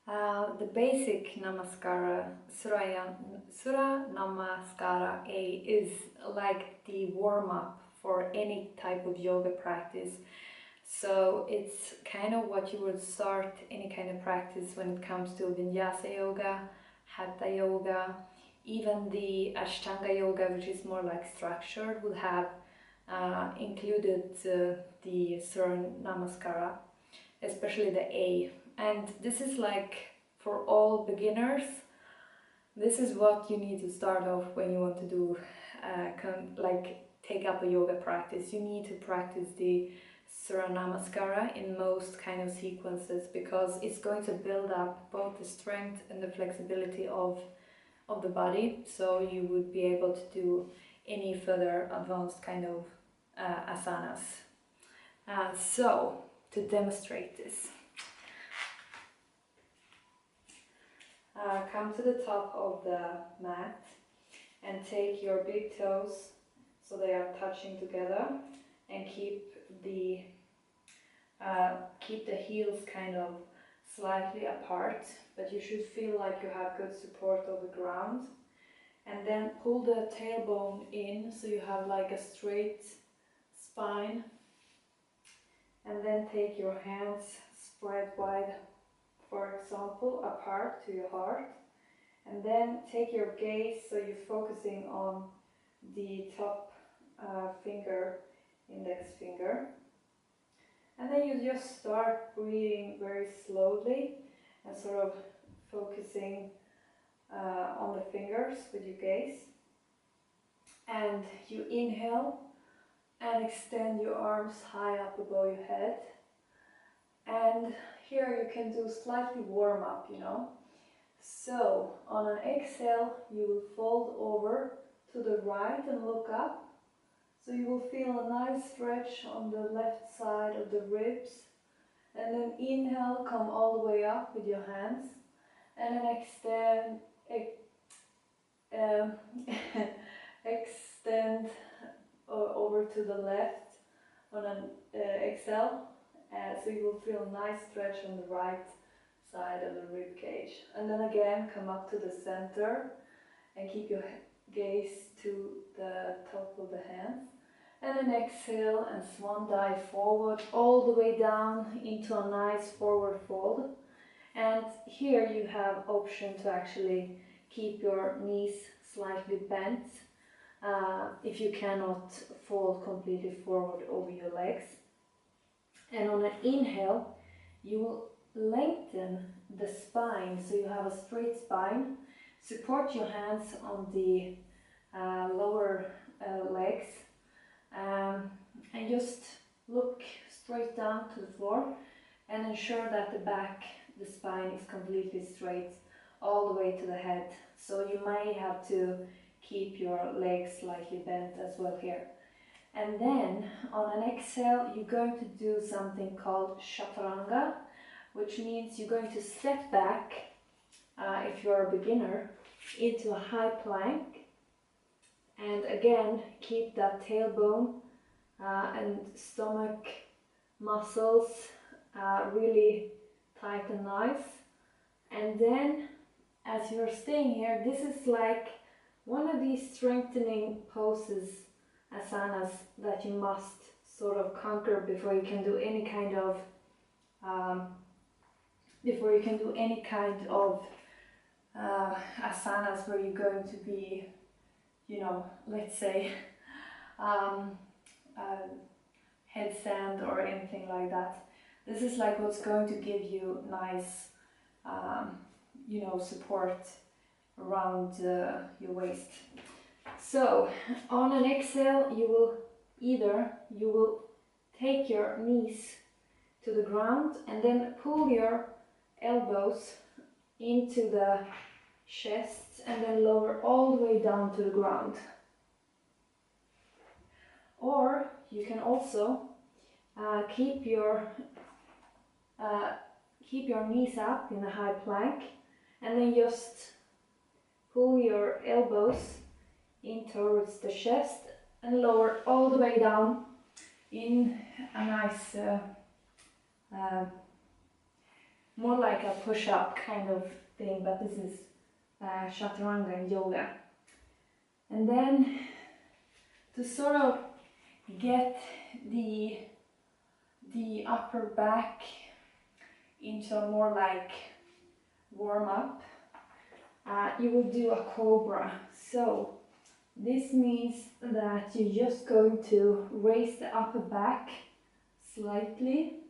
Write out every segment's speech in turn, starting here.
The basic Namaskara, Surya Namaskara A, is like the warm-up for any type of yoga practice. So it's kind of what you would start any kind of practice when it comes to Vinyasa yoga, Hatha yoga, even the Ashtanga yoga, which is more like structured, would have included the Surya Namaskara, especially the A. And this is like for all beginners, this is what you need to start off when you want to do take up a yoga practice. You need to practice the Surya Namaskara in most kind of sequences, because it's going to build up both the strength and the flexibility of the body, so you would be able to do any further advanced kind of asanas. So to demonstrate this, come to the top of the mat and take your big toes so they are touching together, and keep the heels kind of slightly apart, but you should feel like you have good support of the ground. And then pull the tailbone in so you have like a straight spine, and then take your hands spread wide, for example, apart to your heart, and then take your gaze so you're focusing on the top finger, index finger, and then you just start breathing very slowly and sort of focusing on the fingers with your gaze. And you inhale and extend your arms high up above your head, and here you can do slightly warm up, So on an exhale you will fold over to the right and look up, so you will feel a nice stretch on the left side of the ribs. And then inhale, come all the way up with your hands, and then extend over to the left on an exhale, so you will feel a nice stretch on the right side of the rib cage. And then again, come up to the center and keep your gaze to the top of the hands. And then exhale and swan dive forward all the way down into a nice forward fold. And here you have option to actually keep your knees slightly bent if you cannot fold completely forward over your legs. And on an inhale you will lengthen the spine so you have a straight spine. Support your hands on the lower legs, and just look straight down to the floor, and ensure that the spine is completely straight all the way to the head. So you may have to keep your legs slightly bent as well here. And then on an exhale you're going to do something called chaturanga, which means you're going to step back, if you're a beginner, into a high plank. And again, keep that tailbone and stomach muscles really tight and nice. And then as you're staying here, this is like one of these strengthening poses, asanas, that you must sort of conquer before you can do any kind of asanas where you're going to be, let's say headstand or anything like that. This is like what's going to give you nice support around your waist. So on an exhale you will take your knees to the ground, and then pull your elbows into the chest, and then lower all the way down to the ground. Or you can also keep your knees up in a high plank, and then just pull your elbows in towards the chest and lower all the way down in a nice more like a push-up kind of thing, but this is chaturanga in yoga. And then to sort of get the upper back into a more like warm-up, you will do a cobra. So this means that you're just going to raise the upper back slightly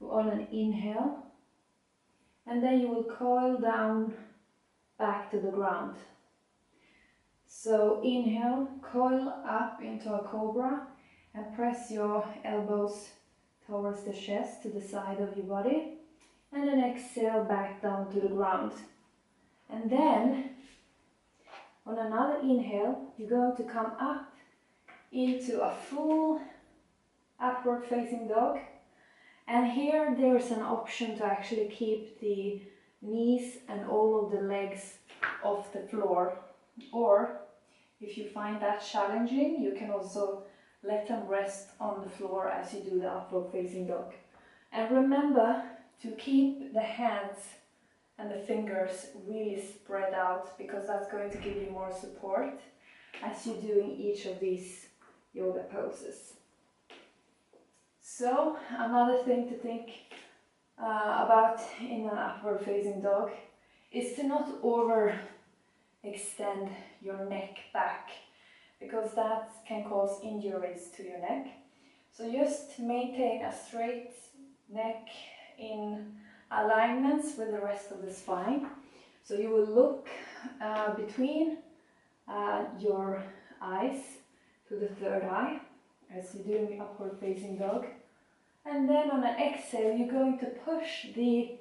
on an inhale, and then you will coil down back to the ground. So inhale, coil up into a cobra and press your elbows towards the chest to the side of your body, and then exhale back down to the ground. And then on another inhale, you're going to come up into a full upward facing dog. And here there's an option to actually keep the knees and all of the legs off the floor. Or if you find that challenging, you can also let them rest on the floor as you do the upward facing dog. And remember to keep the hands and the fingers really spread out, because that's going to give you more support as you're doing each of these yoga poses. So another thing to think about in an upward facing dog is to not overextend your neck back, because that can cause injuries to your neck. So just maintain a straight neck in alignments with the rest of the spine. So you will look between your eyes to the third eye as you're doing the upward facing dog. And then on an exhale, you're going to push the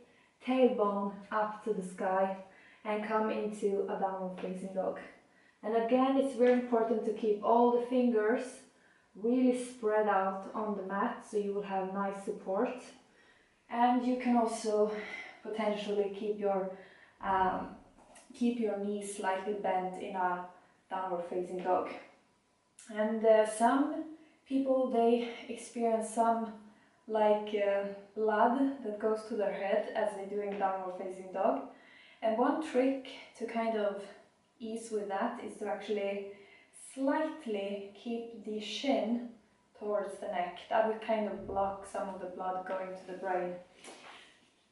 tailbone up to the sky and come into a downward facing dog. And again, it's very important to keep all the fingers really spread out on the mat, so you will have nice support. And you can also potentially keep your knees slightly bent in a downward facing dog. And some people, they experience some blood that goes to their head as they're doing downward facing dog. And one trick to kind of ease with that is to actually slightly keep the shin towards the neck. That would kind of block some of the blood going to the brain.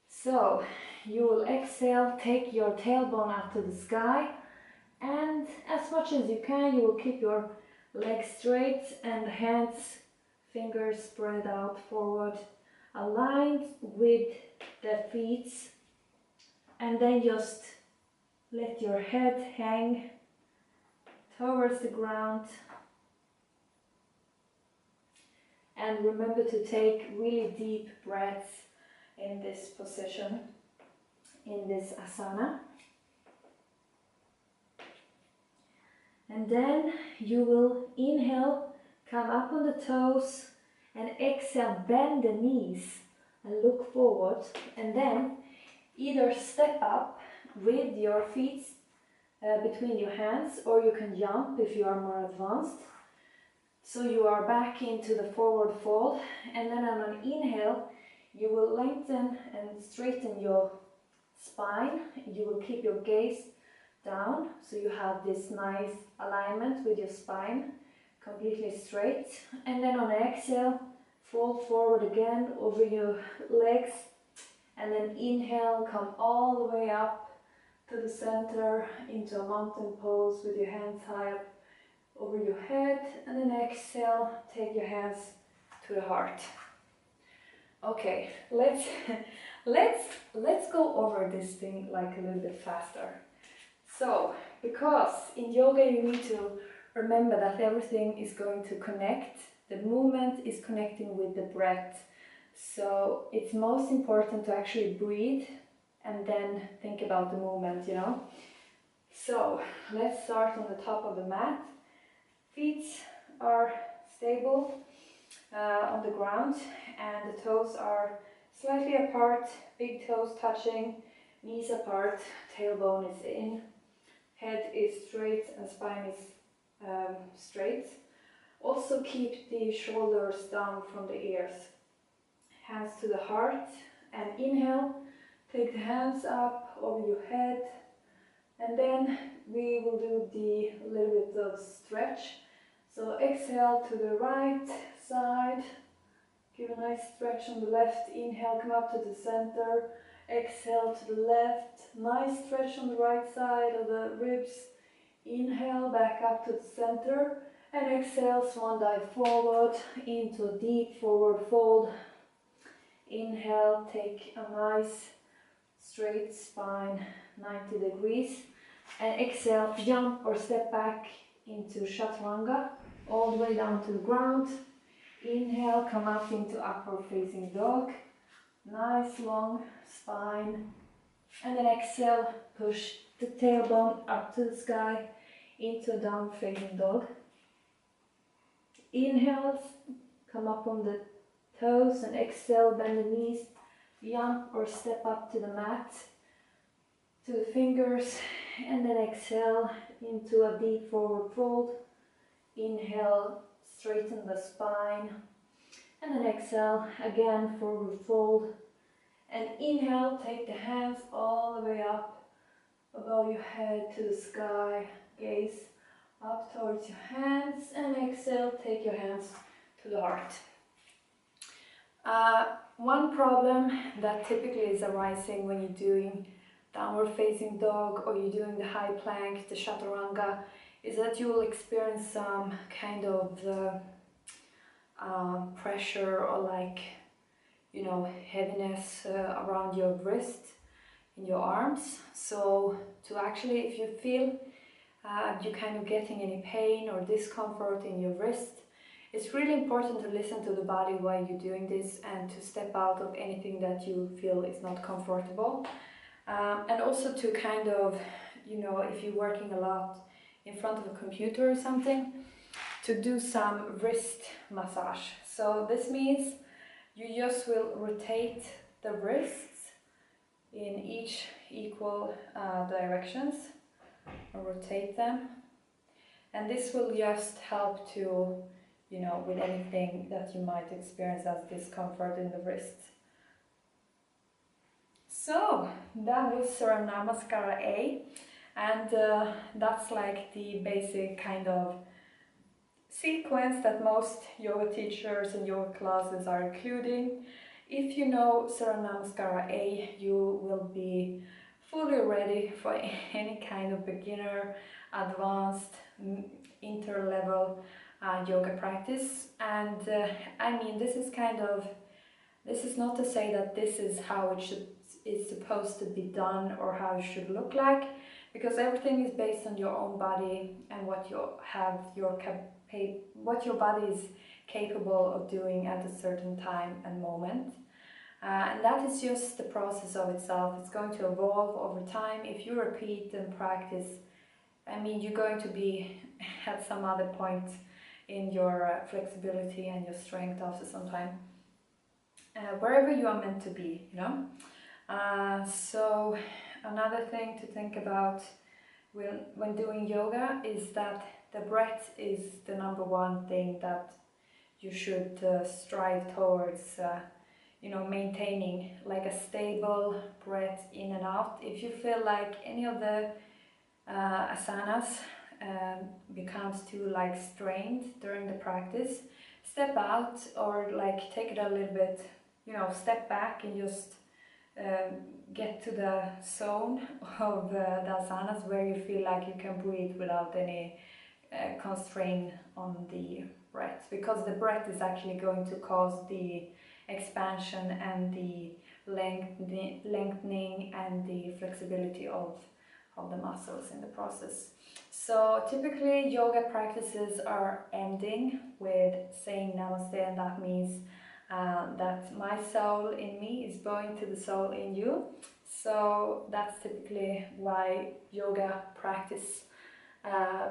So you will exhale, take your tailbone up to the sky, and as much as you can, you will keep your legs straight and hands, fingers spread out forward, aligned with the feet, and then just let your head hang towards the ground. And remember to take really deep breaths in this position, in this asana. And then you will inhale, come up on the toes, and exhale, bend the knees and look forward. And then either step up with your feet between your hands, or you can jump if you are more advanced. So you are back into the forward fold, and then on an inhale, you will lengthen and straighten your spine. You will keep your gaze down, so you have this nice alignment with your spine, completely straight. And then on exhale, fold forward again over your legs, and then inhale, come all the way up to the center into a mountain pose with your hands high up over your head, and then exhale, take your hands to the heart. Okay, let's go over this thing like a little bit faster. So, because in yoga you need to remember that everything is going to connect. The movement is connecting with the breath. So it's most important to actually breathe and then think about the movement, you know. So let's start on the top of the mat. Feet are stable on the ground, and the toes are slightly apart, big toes touching, knees apart, tailbone is in, head is straight and spine is straight. Also keep the shoulders down from the ears, hands to the heart, and inhale, take the hands up over your head, and then we will do the little bit of stretch. So exhale to the right side, give a nice stretch on the left, inhale, come up to the center, exhale to the left, nice stretch on the right side of the ribs, inhale, back up to the center, and exhale, swan dive forward into a deep forward fold. Inhale, take a nice straight spine, 90 degrees, and exhale, jump or step back into chaturanga, all the way down to the ground. Inhale, come up into upward facing dog, nice long spine, and then exhale, push the tailbone up to the sky into a down facing dog. Inhale, come up on the toes, and exhale, bend the knees, jump or step up to the mat, to the fingers, and then exhale into a deep forward fold. Inhale, straighten the spine, and then exhale, again forward fold, and inhale, take the hands all the way up above your head to the sky, gaze up towards your hands, and exhale, take your hands to the heart. One problem that typically is arising when you're doing downward facing dog or you're doing the high plank, the chaturanga, is that you will experience some kind of pressure or heaviness around your wrist, in your arms. So to actually, if you feel you're kind of getting any pain or discomfort in your wrist, it's really important to listen to the body while you're doing this and to step out of anything that you feel is not comfortable. And also to kind of, if you're working a lot in front of a computer or something, to do some wrist massage. So this means you just will rotate the wrists in each equal directions, or rotate them, and this will just help to, with anything that you might experience as discomfort in the wrist. So that was Surya Namaskara A, and that's like the basic kind of sequence that most yoga teachers and yoga classes are including. If you know Surya Namaskara A, you will be fully ready for any kind of beginner, advanced, inter-level yoga practice. And this is not to say that this is how it's supposed to be done or how it should look like, because everything is based on your own body and what your body is capable of doing at a certain time and moment. And that is just the process of itself. It's going to evolve over time. If you repeat and practice, you're going to be at some other point in your flexibility and your strength after some time. Wherever you are meant to be, So another thing to think about when doing yoga is that the breath is the number one thing that you should strive towards, maintaining like a stable breath in and out. If you feel like any of the asanas becomes too strained during the practice, step out or take it a little bit, step back and just get to the zone of the asanas where you feel like you can breathe without any constraint on the breath, because the breath is actually going to cause the expansion and the lengthening and the flexibility of the muscles in the process. So typically yoga practices are ending with saying namaste, and that means that my soul in me is bowing to the soul in you. So that's typically why yoga practice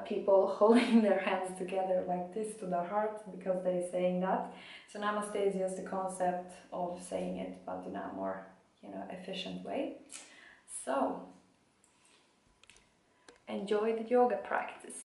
people holding their hands together like this to their heart, because they're saying that. So namaste is just the concept of saying it, but in a more efficient way. So enjoy the yoga practice.